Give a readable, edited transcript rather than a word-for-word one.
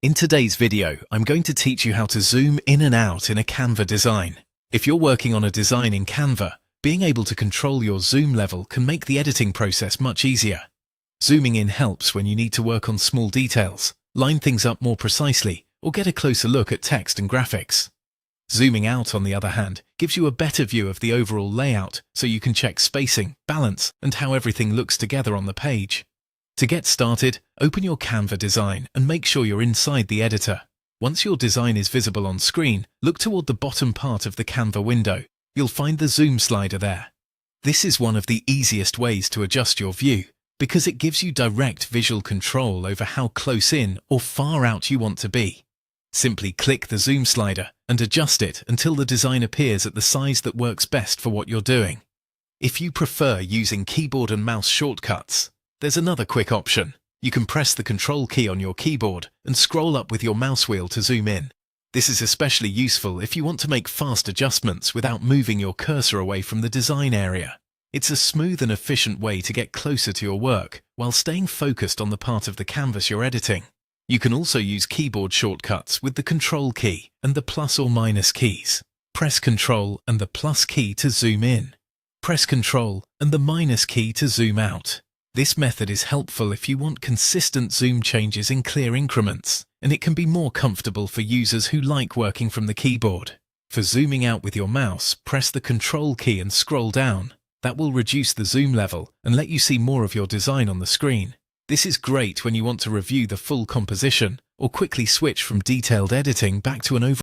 In today's video, I'm going to teach you how to zoom in and out in a Canva design. If you're working on a design in Canva, being able to control your zoom level can make the editing process much easier. Zooming in helps when you need to work on small details, line things up more precisely, or get a closer look at text and graphics. Zooming out, on the other hand, gives you a better view of the overall layout, so you can check spacing, balance, and how everything looks together on the page. To get started, open your Canva design and make sure you're inside the editor. Once your design is visible on screen, look toward the bottom part of the Canva window. You'll find the zoom slider there. This is one of the easiest ways to adjust your view, because it gives you direct visual control over how close in or far out you want to be. Simply click the zoom slider and adjust it until the design appears at the size that works best for what you're doing. If you prefer using keyboard and mouse shortcuts, there's another quick option. You can press the Control key on your keyboard and scroll up with your mouse wheel to zoom in. This is especially useful if you want to make fast adjustments without moving your cursor away from the design area. It's a smooth and efficient way to get closer to your work while staying focused on the part of the canvas you're editing. You can also use keyboard shortcuts with the Control key and the plus or minus keys. Press Control and the plus key to zoom in. Press Control and the minus key to zoom out. This method is helpful if you want consistent zoom changes in clear increments, and it can be more comfortable for users who like working from the keyboard. For zooming out with your mouse, press the Control key and scroll down. That will reduce the zoom level and let you see more of your design on the screen. This is great when you want to review the full composition or quickly switch from detailed editing back to an overall